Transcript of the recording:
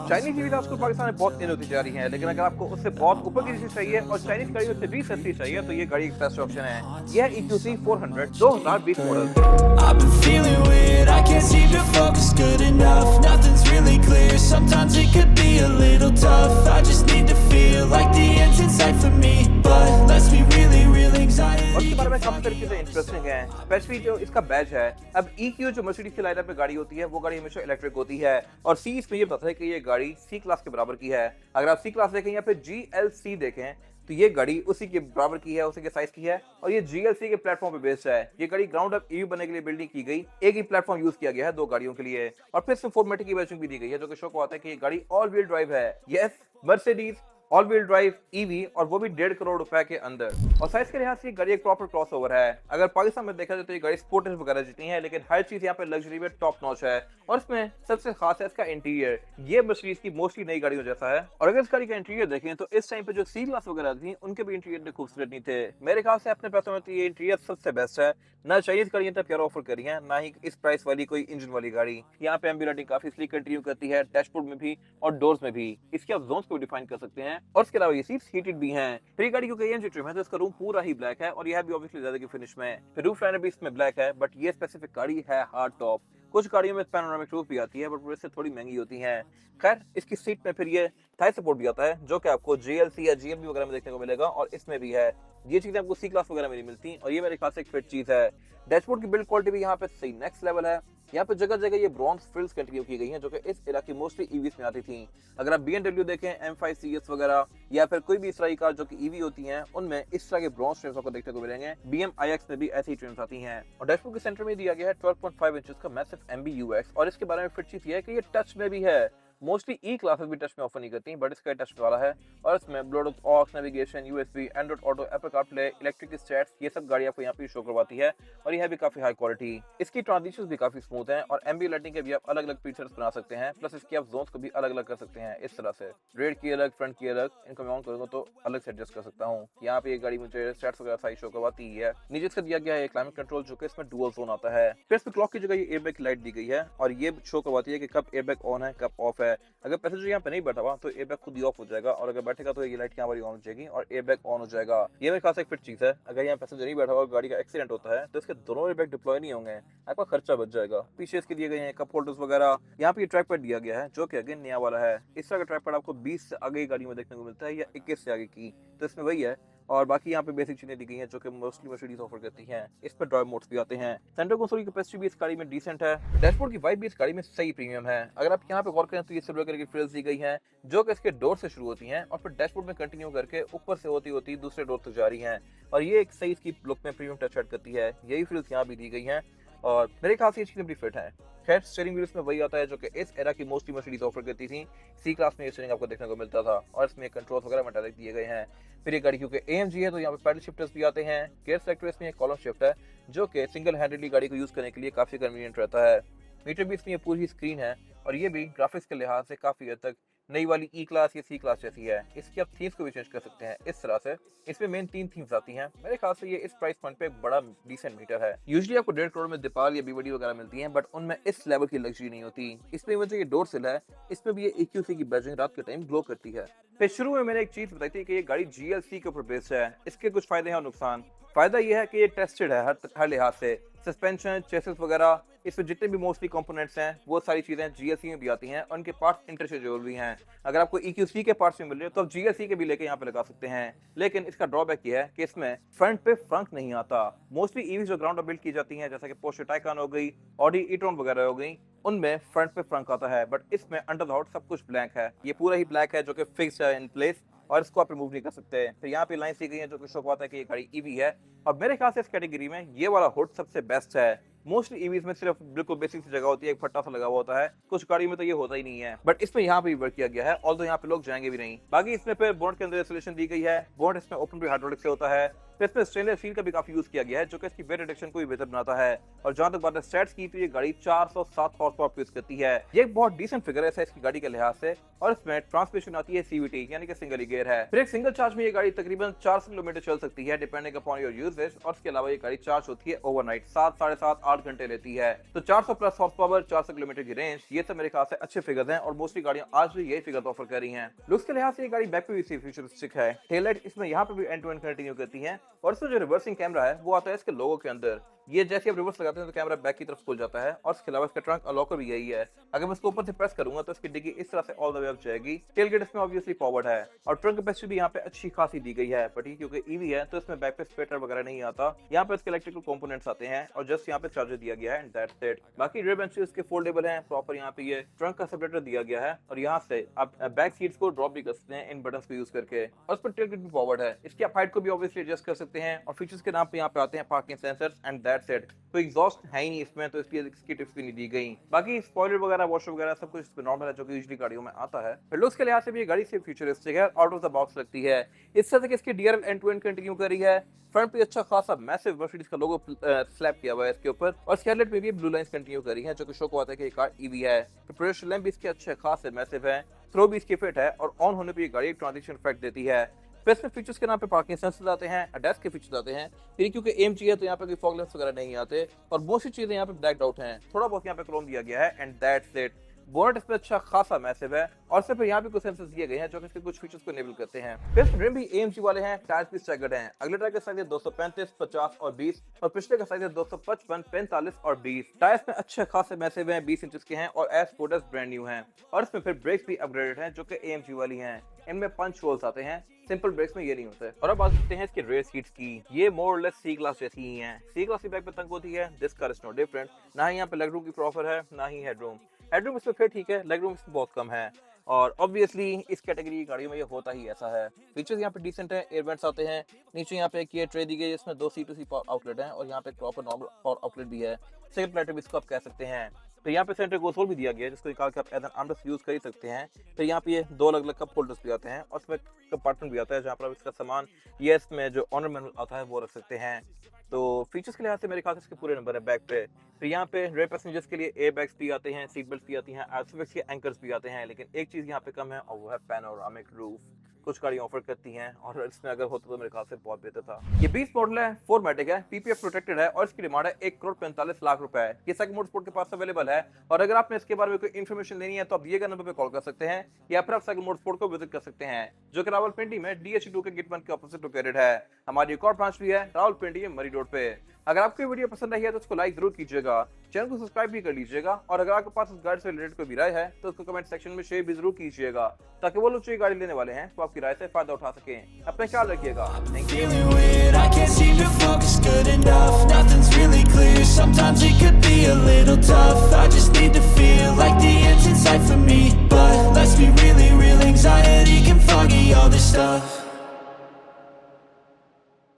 Chinese TV आजकल पाकिस्तान में बहुत इन होती जा रही है, लेकिन अगर आपको उससे बहुत ऊपर की चीज चाहिए और चाइनीज गाड़ी उससे भी सस्ती चाहिए तो ये गाड़ी एक बेस्ट ऑप्शन है। यह है EQC 400 2020 model. I've been feeling weird, I can't seem to focus good enough. Nothing's really clear, sometimes it could be a little tough. I just need to feel like the end's in sight for me, but let's be real और इसके बारे में anxiety. काफी सारी चीजें interesting हैं, specially जो इसका बैज है। अब EQ जो मर्सिडीज की लाइनअप में गाड़ी होती है वो गाड़ी हमेशा इलेक्ट्रिक होती है, और सी इसमें ये बताता है कि ये गाड़ी सी क्लास के बराबर की है। अगर आप सी क्लास देखें या फिर GLC देखें तो ये गाड़ी उसी के बराबर की है, उसी के साइज की है, और ये GLC के प्लेटफॉर्म पे बेस्ड है। ये गाड़ी ग्राउंड अप ईवी बनने के लिए बिल्डिंग की गई, एक ही प्लेटफॉर्म यूज किया गया है दो गाड़ियों के लिए। और फिर इसमें 4MATIC की वर्जन भी दी गई है, जो कि शो को आता है कि ये गाड़ी ऑल व्हील ड्राइव है। Yes, Mercedes all wheel drive EV, और वो भी 1.5 करोड़ रुपए के अंदर। और साइज के लिहाज से ये गाड़ी एक प्रॉपर क्रॉसओवर है। अगर पाकिस्तान में देखा जाए तो ये गाड़ी स्पोर्टेज वगैरह जितनी है, लेकिन हर चीज यहाँ पे लग्जरी में टॉप नॉच है। और इसमें सबसे खास है इसका इंटीरियर। ये मर्सिडीज की मोस्टली नई गाड़ियों जैसा है। और अगर इस गाड़ी का इंटीरियर देखें तो इस टाइम पे जो सी क्लास वगैरह थी उनके भी इंटीरियर खूबसूरत नहीं थे। मेरे ख्याल से अपने पैसों में तो ये इंटीरियर सबसे बेस्ट है। ना चाइनीज गाड़ियां इतना प्यारा ऑफर करी है, ना ही इस प्राइस वाली कोई इंजन वाली गाड़ी। यहाँ पे एम्बिएंट लाइटिंग काफी स्लीक कंटिन्यू करती है, डैशबोर्ड में भी और डोर्स में भी। इसके आप जोन्स को डिफाइन कर सकते हैं, और इसके अलावा ये सीट्स हीटेड भी हैं। फिर ये गाड़ी क्योंकि AMG ट्रिम है तो इसका रूम पूरा ही ब्लैक है, और यह भी ऑब्वियसली ज्यादा की फिनिश में। फिर रूफ लाइनर भी इसमें ब्लैक है, बट ये स्पेसिफिक गाड़ी है हार्ड टॉप। कुछ गाड़ियों में पैनोरामिक रूफ भी आती है, बट वो इससे थोड़ी महंगी होती है। खैर, इसकी सीट में फिर ये थाई सपोर्ट भी आता है, जो कि आपको GLC या GMB वगैरह में देखने को मिलेगा, और इसमें भी है। ये चीजें आपको सी क्लास वगैरह में नहीं मिलती, और ये मेरे ख्याल से एक फिट चीज है। डैशबोर्ड की बिल्ड क्वालिटी भी यहाँ पे सही नेक्स्ट लेवल है। यहाँ पे जगह जगह ये ब्रॉन्ज फ्रिल्स कंटिन्यू की गई हैं, जो कि इस इरा की मोस्टली ईवीज में आती थी। अगर आप BMW देखें M5 CS वगैरह, या फिर कोई भी इस तरह की कार जो कि ईवी होती हैं, उनमें इस तरह के ब्रॉन्ज ट्रिम्स आपको देखने को मिलेंगे। BM iX में भी ऐसी ही ट्रिम्स आती हैं। और डैशबोर्ड के सेंटर में दिया गया है 12.5 इंचेस का मैसिव MBUX, और इसके बारे में फिट चीज ये है कि ये टच में भी है। मोस्टली ई क्लासेस भी टच में ऑफर नहीं करती, बट इसका टच वाला है। और इसमें Bluetooth, aux, navigation, USB, Android auto, Apple CarPlay, electric stats, ये सब गाड़ी आपको यहाँ पे शो करवाती है, और यह भी काफी हाई क्वालिटी। इसकी ट्रांजिशंस भी काफी स्मूथ हैं, और एम्बिएंट लाइटिंग के भी आप अलग अलग फीचर्स बना सकते हैं। प्लस इसकी आप जोन्स को भी अलग अलग कर सकते हैं इस तरह से, रेड की अलग, फ्रंट की अलग। इनको मैं ऑन करूंगा तो अलग से एडजस्ट कर सकता हूँ। यहाँ पे ये गाड़ी मुझे स्टैट्स वगैरह सारी शो करवाती है। नीचे इसका दिया गया है क्लाइमेट कंट्रोल, जो कि इसमें डुअल जोन आता है। फिर इसमें क्लॉक की जगह ये एयरबैग की लाइट दी गई है, और ये शो करवाती है कि कब एयरबैग ऑन है कब ऑफ है। अगर पैसेंजर यहाँ पे नहीं बैठा हुआ तो एयरबैग खुद ही ऑफ हो जाएगा, और अगर बैठेगा तो ये लाइट यहाँ पर ऑन हो जाएगी और एयरबैग ऑन हो जाएगा। ये मेरे खास एक फिट चीज है। अगर यहाँ पैसेंजर नहीं बैठा हुआ और गाड़ी का एक्सीडेंट होता है तो इसके दोनों एयरबैग डिप्लॉय नहीं होंगे, आपका खर्चा बच जाएगा। पीछे इसके दिए गए हैं कप होल्डर्स वगैरह। यहाँ पे ट्रैक पैड दिया गया है, जो कि अगेन नया वाला है। इस तरह का ट्रैक पैड आपको 20 से आगे की गाड़ी में देखने को मिलता है, या 21 से आगे की, तो इसमें वही है। और बाकी यहाँ पे बेसिक चीजें दी गई हैं जो कि मोस्टली मर्सिडीज ऑफर करती हैं। इस पर ड्राइव मोड्स भी आते हैं। सेंटर कंसोल की कैपेसिटी भी इस गाड़ी में डिसेंट है। डैशबोर्ड की वाइब भी इस गाड़ी में सही प्रीमियम है। अगर आप यहाँ पे गौर करें तो ये सिल्वर कलर की फ्रिल्स दी गई हैं, जो कि इसके डोर से शुरू होती हैं और फिर डैशबोर्ड में कंटिन्यू करके ऊपर से होती होती दूसरे डोर तक जा रही हैं, और ये एक सही इसकी लुक में प्रीमियम टच ऐड करती है। यही फ्रिल्स यहाँ भी दी गई हैं, और मेरे ख्याल से ये चीजें बड़ी फिट है। खैर, स्टीयरिंग व्हील्स में वही आता है जो कि इस एरा की मोस्टली मर्सिडीज ऑफर करती थी। सी क्लास में ये स्टीयरिंग आपको देखने को मिलता था, और इसमें कंट्रोल्स वगैरह मेटालिक दिए गए हैं। फिर ये गाड़ी क्योंकि AMG है तो यहाँ पे पैडल शिफ्टर्स भी आते हैं। गियर सेलेक्टर इसमें एक कॉलम शिफ्ट है, जो कि सिंगल हैंडेडली गाड़ी को यूज करने के लिए काफी कन्वीनियंट रहता है। मीटर भी इसमें पूरी स्क्रीन है, और ये भी ग्राफिक्स के लिहाज से काफी हद तक नई वाली ई क्लास या सी क्लास जैसी है। इसकी आप थीम्स को भी चेंज कर सकते हैं इस तरह से। इसमें मेन 3 थीम्स आती हैं। मेरे ख्याल से ये इस प्राइस पॉइंट पे एक बड़ा डिसेंट मीटर है। यूजुअली आपको 1.5 करोड़ में दीपाल या BYD वगैरह मिलती हैं, बट उनमें इस लेवल की लग्जरी नहीं होती। इसमें वजह ये डोर सिल है, इसमें भी ये EQC की बैजिंग रात के टाइम ग्लो करती है। फिर शुरू में मैंने एक चीज बताई थी कि ये गाड़ी GLC के ऊपर बेस्ड है। इसके कुछ फायदे हैं और नुकसान। फायदा यह है कि ये टेस्टेड है हर लिहाज से। सस्पेंशन, चेसिस वगैरह, इसमें जितने भी मोस्टली कंपोनेंट्स हैं वो सारी चीजें GLC में भी आती हैं, और उनके पार्ट्स इंटरचेंजेबल भी हैं। अगर आपको EQC के पार्ट्स में मिल रहे हो तो आप GLC के भी लेके यहाँ पे लगा सकते हैं। लेकिन इसका ड्रॉबैक ये है कि इसमें फ्रंट पे फ्रंक नहीं आता। मोस्टली ईवी जो ग्राउंड बिल्ड की जाती हैं, जैसे कि पोर्शे टायकान हो गई, ऑडी e-tron वगैरह हो गई, उनमें फ्रंट पे फ्रंक आता है, बट इसमें अंडर द हूड सब कुछ ब्लैक है। ये पूरा ही ब्लैक है जो कि फिक्स्ड है इन प्लेस, और इसको आप रिमूव नहीं कर सकते। फिर यहाँ पे लाइन दी गई है जो कि शो करवाता है कि ये गाड़ी ईवी है, और मेरे ख्याल से इस कैटेगरी में ये वाला हुड सबसे बेस्ट है। मोस्टली ईवीज में सिर्फ बिल्कुल बेसिक सी जगह होती है, एक फट्टा सा लगा हुआ होता है। कुछ गाड़ी में तो ये होता ही नहीं है, बट इसमें यहाँ पे वर्क किया गया है, और तो यहाँ पे लोग जाएंगे भी नहीं। बाकी इसमें फिर बोनट के अंदर इंस्टॉलेशन दी गई है। बोनट इसमें ओपन भी हाइड्रोलिक से होता है। तो इसमें स्टेनलेस स्टील का भी काफी यूज किया गया है, जो कि इसकी वेट रिडक्शन को भी बेहतर बनाता है। और जहां तक बात है स्टैट्स की, तो ये गाड़ी 407 हॉर्स पावर यूज करती है। ये एक बहुत डिसेंट फिगर है इसकी गाड़ी के लिहाज से। और इसमें ट्रांसमिशन आती है CVT यानी कि सिंगल गियर है। फिर एक सिंगल चार्ज में ये गाड़ी तकरीबन 400 किलोमीटर चल सकती है डिपेंडिंग अपॉन योर यूजेज। और इसके अलावा ये गाड़ी चार्ज होती है ओवरनाइट, 7 साढ़े 7 8 घंटे लेती है। तो 400 प्लस हॉर्स पावर, 400 किलोमीटर की रेंज, ये सब मेरे ख्याल से अच्छे फिगर्स हैं और मोस्टली गाड़ियां आज भी यही फिगर ऑफर कर रही हैं। लुक्स के लिहाज से ये गाड़ी बैक पे भी फ्यूचरिस्टिक है। टेल लाइट इसमें यहाँ पे भी एंड टू एंड कंटिन्यू करती है। और इसमें जो रिवर्सिंग कैमरा है वो आता है इसके लोगो के अंदर। ये जैसे आप रिवर्स लगाते हैं तो कैमरा बैक की तरफ खुल जाता है। और इसके अलावा इसका ट्रंक अनलॉकर भी यही है। अगर मैं इसको ऊपर से प्रेस करूंगा तो इसकी डिग्गी इस तरह से ऑल द वे अप जाएगी। टेलगेट इसमें ऑब्वियसली फॉरवर्ड है और ट्रंक कैपेसिटी भी यहाँ पे अच्छी खासी दी गई है। बट ये क्योंकि ईवी है तो इसमें बैक पे स्पेटर वगैरह नहीं आता। यहाँ पे इसके इलेक्ट्रिकल कंपोनेंट्स आते हैं और जस्ट यहाँ पे चार्जर दिया गया है एंड दैट्स इट। बाकी रियर बेंचेस इसके फोल्डेबल हैं प्रॉपर। यहाँ पे ये ट्रंक का सेपरेटर दिया गया है और यहाँ से आप बैक सीट्स को ड्रॉप भी कर सकते हैं इन बटन्स को यूज करके। और उस पर टेलगेट भी फॉरवर्ड है। इसकी आप हाइट को भी ऑब्वियसली एडजस्ट कर सकते हैं। और फीचर्स के नाम पे यहाँ पे आते हैं parking sensors and that's it. तो एग्जॉस्ट है ही नहीं इसमें, तो इसलिए इसकी टिप्स भी नहीं दी गई। बाकी स्पॉइलर वगैरह, वॉशर वगैरह सब कुछ इसमें नॉर्मल है, जो कि यूजुअली गाड़ियों में आता है। फिर लुक्स के लिहाज से भी ये गाड़ी से फ्यूचरिस्टिक है, आउट ऑफ द बॉक्स लगती है। इस तरह से इसकी DRL end to end continue कर रही है। फ्रंट पे अच्छा खासा मैसिव मर्सिडीज का लोगो स्लैप किया हुआ है इसके ऊपर। और स्कैरलेट में भी ब्लू लाइंस कंटिन्यू कर रही है, जो कि शो को आता है कि ये कार ईवी है। तो प्रेशर लैंप भी इसके अच्छे खासे मैसिव है। थ्रो भी इसकी फिट है और ऑन होने पे ये गाड़ी एक ट्रांजिशन इफेक्ट देती है। फिर इसमें फीचर्स के नाम पे पार्किंग सेंसर्स आते हैं, ADAS के फीचर्स आते हैं। फिर क्योंकि AMG है तो यहाँ पे कोई फॉग लैंप्स वगैरह नहीं आते और बहुत सी चीजें यहाँ पे ब्लैक्ड आउट हैं। थोड़ा बहुत यहाँ पे क्रोम दिया गया है एंड दैट्स इट। बोनट इसमें अच्छा खासा मैसिव है और सिर्फ यहाँ पे कुछ सेंसर्स दिए गए हैं जो कि इसके कुछ फीचर्स को इनेबल करते हैं। फिर रिम भी AMG वाले हैं। टायर्स भी स्टैगर्ड हैं। अगले टायर का साइज है 235, 50 और 20 और पिछले का साइज है 255, 45 और 20। टायर्स में अच्छे खासे मैसिव हैं, 20 इंचेस के हैं और as good as brand new हैं। और इसमें फिर ब्रेक्स भी अपग्रेडेड हैं जो कि AMG वाली हैं। इनमें पंच होल्स आते हैं, सिंपल ब्रेक्स में ये नहीं होते। और अब बात करते हैं इसके रेयर सीट्स की। ये मोर और लेस C क्लास जैसी ही हैं। C क्लास की बैक पे तंग होती है, this car is no different. ना ही यहाँ पे लेग रूम की प्रॉफर है, ना ही हेडरूम। हेडरूम इसमें फिर ठीक है, लेग रूम इसमें बहुत कम है। और ऑब्वियसली इस कैटेगरी की गाड़ियों में ये होता ही ऐसा है। फीचर्स यहाँ पे डिसेंट है, एयर वेंट्स आते हैं। नीचे यहाँ पे एक ये ट्रे दी गई है, इसमें 2 C2C पावर आउटलेट है और यहाँ पे प्रॉपर नॉर्मल पावर आउटलेट भी है। सेकंड प्लेटर भी इसको आप कह सकते हैं। तो यहाँ पे सेंटर कंसोल भी दिया गया है जिसको निकाल के आप एज एन आर्मरेस्ट यूज कर ही सकते हैं। फिर यहाँ पे ये 2 अलग अलग कप होल्डर्स भी आते हैं और इसमें कंपार्टमेंट भी आता है जहाँ पर आप इसका सामान ये इसमें जो ऑनर मैनुअल आता है वो रख सकते हैं। तो फीचर्स के लिहाज से मेरे ख्याल से इसके पूरे नंबर है बैक पे। फिर यहाँ पे रेयर पैसेंजर्स के लिए एयर बैग्स भी आते हैं, सीट बेल्ट भी आती हैं, आइसोफिक्स के एंकर्स भी आते हैं। लेकिन एक चीज यहाँ पे कम है और वो है पैनोरामिक रूफ। कुछ गाड़ियां ऑफर करती हैं और इसमें अगर होता तो मेरे ख्याल से बहुत बेहतर था। ये 20 मॉडल है, 4मैटिक है, PPF प्रोटेक्टेड है और इसकी डिमांड है 1,45,00,000 रुपए। ये सेकंड मोड स्पोर्ट के पास अवेलेबल है। और अगर आपने इसके बारे में कोई इन्फॉर्मेशन लेनी है तो आप दिए गए नंबर पे कॉल कर सकते हैं या फिर आप सेकंड मोड स्पोर्ट को विजिट कर सकते हैं, जो कि रावलपिंडी में DH2 के गेट 1 के ऑपोजिट लोकेटेड है। हमारी एक और ब्रांच भी है रावलपिंडी में मरी रोड पे। अगर आपको ये वीडियो पसंद आई है तो उसको लाइक जरूर कीजिएगा, चैनल को सब्सक्राइब भी कर लीजिएगा और अगर आपके पास इस गाड़ी से रिलेटेड कोई भी राय है तो उसको कमेंट सेक्शन में शेयर भी जरूर कीजिएगा ताकि वो लोग जो ये गाड़ी लेने वाले हैं तो आपकी राय से फायदा उठा सकें। अपना ख्याल रखिएगा। Thank you. Feeling weird, I can't seem to focus good enough. Nothing's really clear, sometimes it could be a little tough. I just need to feel like the end's in sight for me. But let's be really real, anxiety can foggy all this stuff.